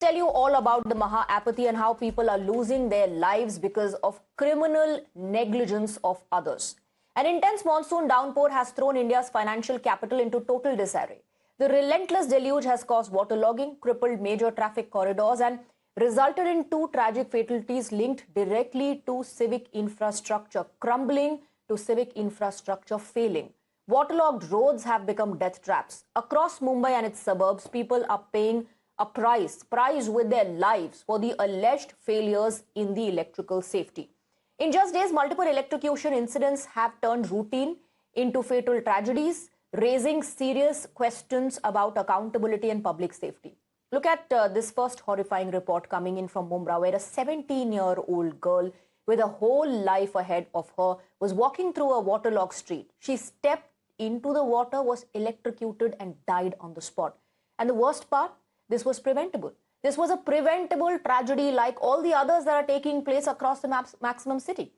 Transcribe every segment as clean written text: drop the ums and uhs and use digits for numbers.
Tell you all about the Maha apathy and how people are losing their lives because of criminal negligence of others. An intense monsoon downpour has thrown India's financial capital into total disarray. The relentless deluge has caused waterlogging, crippled major traffic corridors, and resulted in two tragic fatalities linked directly to civic infrastructure crumbling, to civic infrastructure failing. Waterlogged roads have become death traps. Across Mumbai and its suburbs, people are paying a price with their lives for the alleged failures in the electrical safety. In just days, multiple electrocution incidents have turned routine into fatal tragedies, raising serious questions about accountability and public safety. Look at this first horrifying report coming in from Mumbai, where a 17-year-old girl with a whole life ahead of her was walking through a waterlogged street. She stepped into the water, was electrocuted and died on the spot. And the worst part, this was preventable. This was a preventable tragedy like all the others that are taking place across the maximum city.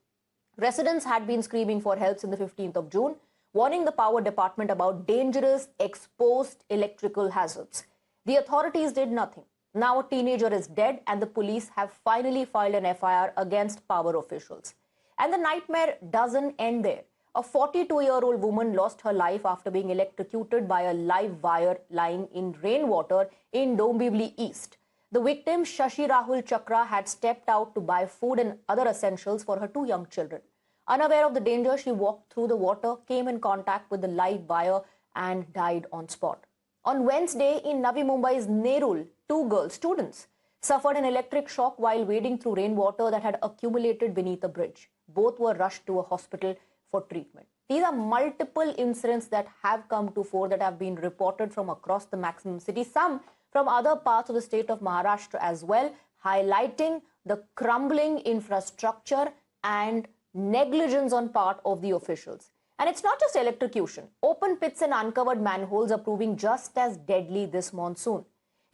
Residents had been screaming for help since the 15th of June, warning the power department about dangerous exposed electrical hazards. The authorities did nothing. Now a teenager is dead and the police have finally filed an FIR against power officials. And the nightmare doesn't end there. A 42-year-old woman lost her life after being electrocuted by a live wire lying in rainwater in Dombivli East. The victim, Shashi Rahul Chakra, had stepped out to buy food and other essentials for her two young children. Unaware of the danger, she walked through the water, came in contact with the live wire and died on spot. On Wednesday, in Navi Mumbai's Nerul, two girl students suffered an electric shock while wading through rainwater that had accumulated beneath a bridge. Both were rushed to a hospital for treatment. These are multiple incidents that have come to fore that have been reported from across the maximum city, some from other parts of the state of Maharashtra as well, highlighting the crumbling infrastructure and negligence on part of the officials. And it's not just electrocution. Open pits and uncovered manholes are proving just as deadly this monsoon.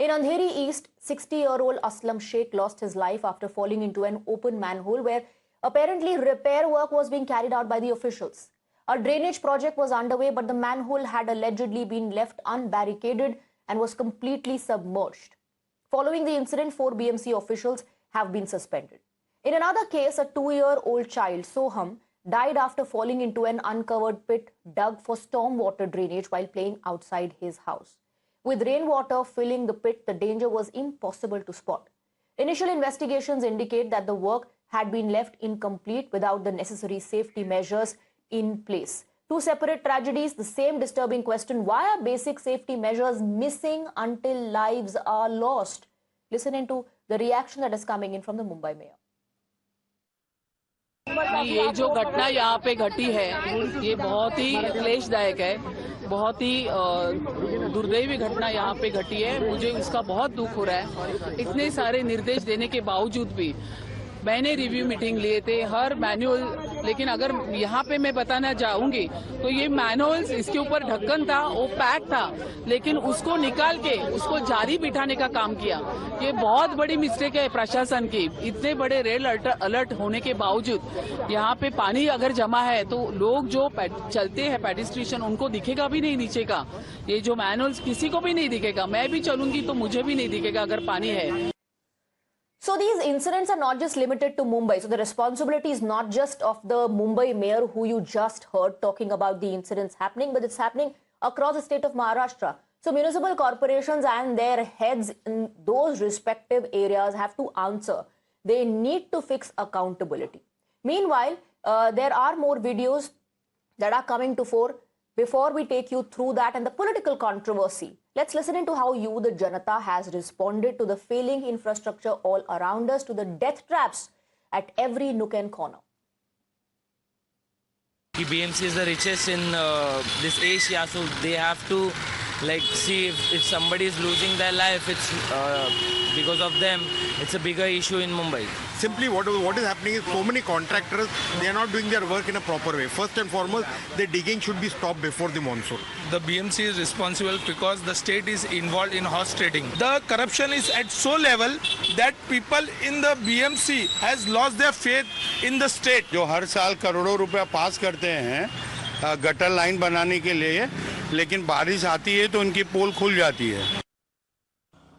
In Andheri East, 60-year-old Aslam Sheikh lost his life after falling into an open manhole where apparently repair work was being carried out by the officials. A drainage project was underway, but the manhole had allegedly been left unbarricaded and was completely submerged. Following the incident, 4 BMC officials have been suspended. In another case, a 2-year-old child, Soham, died after falling into an uncovered pit dug for stormwater drainage while playing outside his house. With rainwater filling the pit, the danger was impossible to spot. Initial investigations indicate that the work had been left incomplete without the necessary safety measures in place. Two separate tragedies, the same disturbing question: why are basic safety measures missing until lives are lost? Listen into the reaction that is coming in from the Mumbai mayor. ये जो घटना यहाँ पे घटी है ये बहुत ही क्लेशदायक है, बहुत ही दुर्दैवी घटना यहाँ पे घटी है। मुझे उसका बहुत दुख हो रहा है। इतने सारे निर्देश देने के बावजूद भी मैंने रिव्यू मीटिंग लिए थे हर मैनुअल, लेकिन अगर यहाँ पे मैं बताना चाहूंगी तो ये मैनुअल्स, इसके ऊपर ढक्कन था, वो पैक था, लेकिन उसको निकाल के उसको जारी बिठाने का काम किया। ये बहुत बड़ी मिस्टेक है प्रशासन की। इतने बड़े रेल अलर्ट होने के बावजूद यहाँ पे पानी अगर जमा है तो लोग जो चलते हैं पेडिस्ट्रियन उनको दिखेगा भी नहीं नीचे का। ये जो मैनुअल्स किसी को भी नहीं दिखेगा। मैं भी चलूंगी तो मुझे भी नहीं दिखेगा अगर पानी है। So these incidents are not just limited to Mumbai. So the responsibility is not just of the Mumbai mayor who you just heard talking about the incidents happening, but it's happening across the state of Maharashtra. So municipal corporations and their heads in those respective areas have to answer. They need to fix accountability. Meanwhile, there are more videos that are coming to fore. Before we take you through that and the political controversy, let's listen into how you, the Janata, has responded to the failing infrastructure all around us, to the death traps at every nook and corner. BMC is the richest in this Asia, so they have to see if somebody is losing their life, it's because of them. It's a bigger issue in Mumbai. Simply what is happening is so many contractors, they are not doing their work in a proper way. First and foremost, the digging should be stopped before the monsoon. The BMC is responsible because the state is involved in horse trading. The corruption is at so level that people in the BMC has lost their faith in the state. जो हर साल करोड़ों रुपया पास करते हैं gutter line बनाने के लिए, लेकिन बारिश आती है तो उनकी पोल खुल जाती है।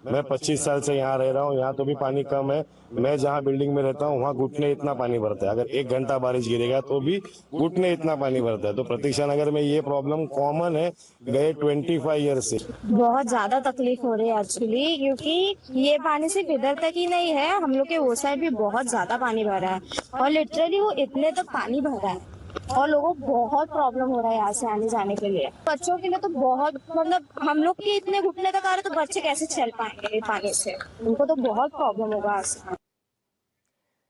मैं 25 साल से यहाँ रह रहा हूँ, यहाँ तो भी पानी कम है। मैं जहाँ बिल्डिंग में रहता हूँ वहाँ घुटने इतना पानी भरता है, अगर 1 घंटा बारिश गिरेगा तो भी घुटने इतना पानी भरता है। तो प्रतीक्षा नगर में ये प्रॉब्लम कॉमन है गए 25 ईयर से। बहुत ज्यादा तकलीफ हो रही है एक्चुअली, क्योंकि ये पानी सिर्फ इधर तक ही नहीं है, हम लोग के वो साइड भी बहुत ज्यादा पानी भरा है और लिटरली वो इतने तक पानी भरा है और लोगों को बहुत प्रॉब्लम हो रहा है यहाँ से आने जाने के लिए। बच्चों के लिए तो बहुत, मतलब हम लोग के इतने घुटने तक आ रहे तो बच्चे कैसे चल पाएंगे पानी से, उनको तो बहुत प्रॉब्लम होगा आज।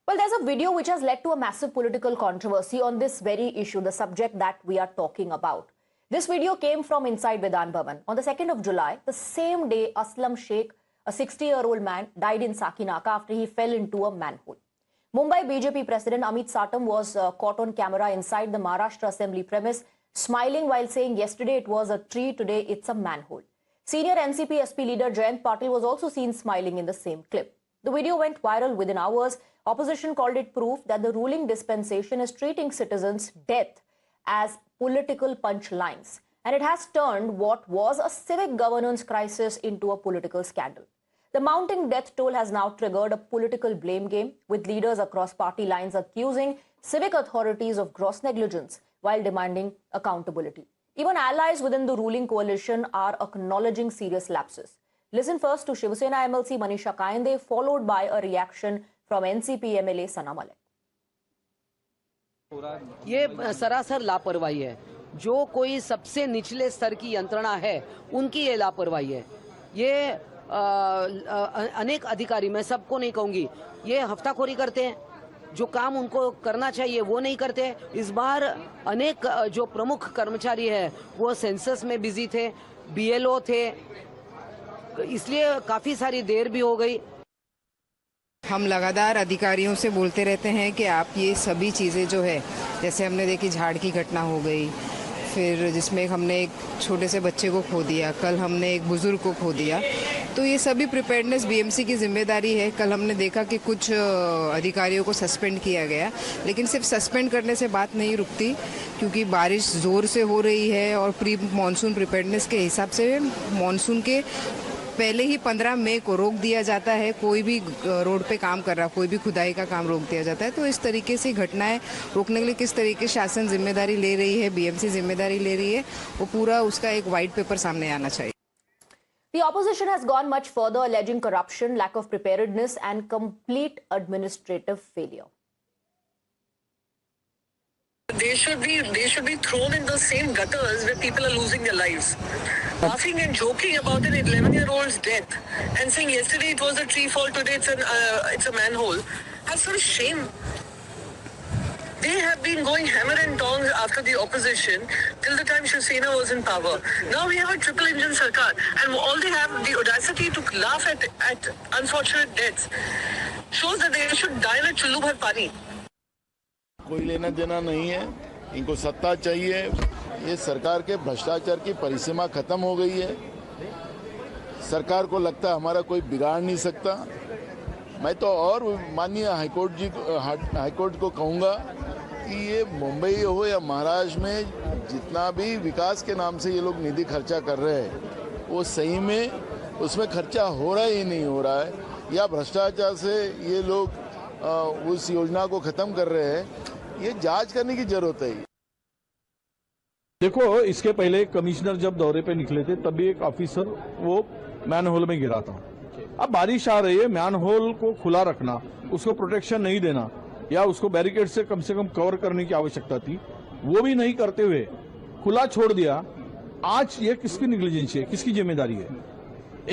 Well, there's a video which has led to a massive political controversy on this very issue, the subject that we are talking about. This video came from inside Vidhan Bhavan. On the 2nd of July, the same day, Aslam Sheikh, a 60-year-old man, died in Sakinaka after he fell into a manhole. Mumbai BJP President Amit Satam was caught on camera inside the Maharashtra Assembly premise, smiling while saying yesterday it was a tree, today it's a manhole. Senior NCP SP leader Jayant Patil was also seen smiling in the same clip. The video went viral within hours. Opposition called it proof that the ruling dispensation is treating citizens' death as political punchlines. And it has turned what was a civic governance crisis into a political scandal. The mounting death toll has now triggered a political blame game, with leaders across party lines accusing civic authorities of gross negligence while demanding accountability. Even allies within the ruling coalition are acknowledging serious lapses. Listen first to Shiv Sena MLC Manisha Kayande, followed by a reaction from NCP MLA Sana Malik. ये सरासर लापरवाही है। जो कोई सबसे निचले स्तर की यंत्रणा है उनकी ये लापरवाही है। ये अनेक अधिकारी, मैं सबको नहीं कहूंगी, ये हफ्ताखोरी करते हैं, जो काम उनको करना चाहिए वो नहीं करते। इस बार अनेक जो प्रमुख कर्मचारी है वो सेंसस में बिजी थे, BLO थे, इसलिए काफी सारी देर भी हो गई। हम लगातार अधिकारियों से बोलते रहते हैं कि आप ये सभी चीज़ें जो है, जैसे हमने देखी झाड़ की घटना हो गई, फिर जिसमें हमने एक छोटे से बच्चे को खो दिया, कल हमने एक बुजुर्ग को खो दिया, तो ये सभी प्रिपेयर्डनेस BMC की जिम्मेदारी है। कल हमने देखा कि कुछ अधिकारियों को सस्पेंड किया गया, लेकिन सिर्फ सस्पेंड करने से बात नहीं रुकती, क्योंकि बारिश ज़ोर से हो रही है और प्री मानसून प्रिपेयर्डनेस के हिसाब से मानसून के पहले ही 15 मई को रोक दिया जाता है। कोई भी रोड पे काम कर रहा, कोई भी खुदाई का काम रोक दिया जाता है। तो इस तरीके से घटनाएं रोकने के लिए किस तरीके शासन जिम्मेदारी ले रही है, BMC जिम्मेदारी ले रही है, वो पूरा उसका एक व्हाइट पेपर सामने आना चाहिए। The opposition has gone much further, alleging corruption, lack of preparedness and complete administrative failure. They should be thrown in the same gutters where people are losing their lives. Laughing and joking about an 11-year-old's death and saying yesterday it was a tree fall, today it's a manhole. Have some shame. They have been going hammer and tongs after the opposition till the time Shiv Sena was in power. Now we have a triple engine sarkar, and all they have the audacity to laugh at unfortunate deaths shows that they should die in a chullu bhar pani. कोई लेना देना नहीं है, इनको सत्ता चाहिए। ये सरकार के भ्रष्टाचार की परिसीमा खत्म हो गई है। सरकार को लगता है हमारा कोई बिगाड़ नहीं सकता। मैं तो और माननीय हाईकोर्ट को कहूँगा कि ये मुंबई हो या महाराष्ट्र में जितना भी विकास के नाम से ये लोग निधि खर्चा कर रहे हैं, वो सही में उसमें खर्चा हो रहा ही नहीं हो रहा है, या भ्रष्टाचार से ये लोग उस योजना को खत्म कर रहे हैं। ये जांच करने की जरूरत है। देखो, इसके पहले कमिश्नर जब दौरे पे निकले थे तब भी एक ऑफिसर वो मैनहोल में गिरा था। अब बारिश आ रही है, मैनहोल को खुला रखना, उसको प्रोटेक्शन नहीं देना या उसको बैरिकेड से कम कवर करने की आवश्यकता थी, वो भी नहीं करते हुए खुला छोड़ दिया। आज ये किसकी निग्लिजेंस है, किसकी जिम्मेदारी है?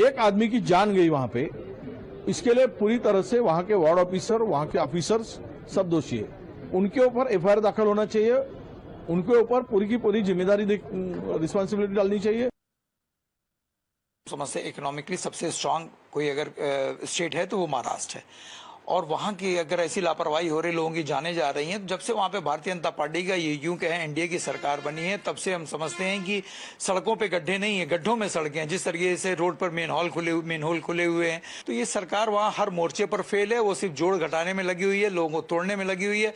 एक आदमी की जान गई वहां पे, इसके लिए पूरी तरह से वहां के वार्ड ऑफिसर, वहां के ऑफिसर्स सब दोषी है। उनके ऊपर FIR दाखिल होना चाहिए, उनके ऊपर पूरी की पूरी जिम्मेदारी रिस्पॉन्सिबिलिटी डालनी चाहिए। समझते इकोनॉमिकली सबसे स्ट्रांग कोई अगर स्टेट है तो वो महाराष्ट्र है, और वहाँ की अगर ऐसी लापरवाही हो रही, लोगों की जाने जा रही हैं, जब से वहाँ पे भारतीय जनता पार्टी का ये यूं कहें NDA की सरकार बनी है, तब से हम समझते हैं कि सड़कों पे गड्ढे नहीं है, गड्ढों में सड़कें हैं। जिस तरीके से रोड पर मेन होल खुले हुए हैं, तो ये सरकार वहाँ हर मोर्चे पर फेल है। वो सिर्फ जोड़ घटाने में लगी हुई है, लोगों को तोड़ने में लगी हुई है।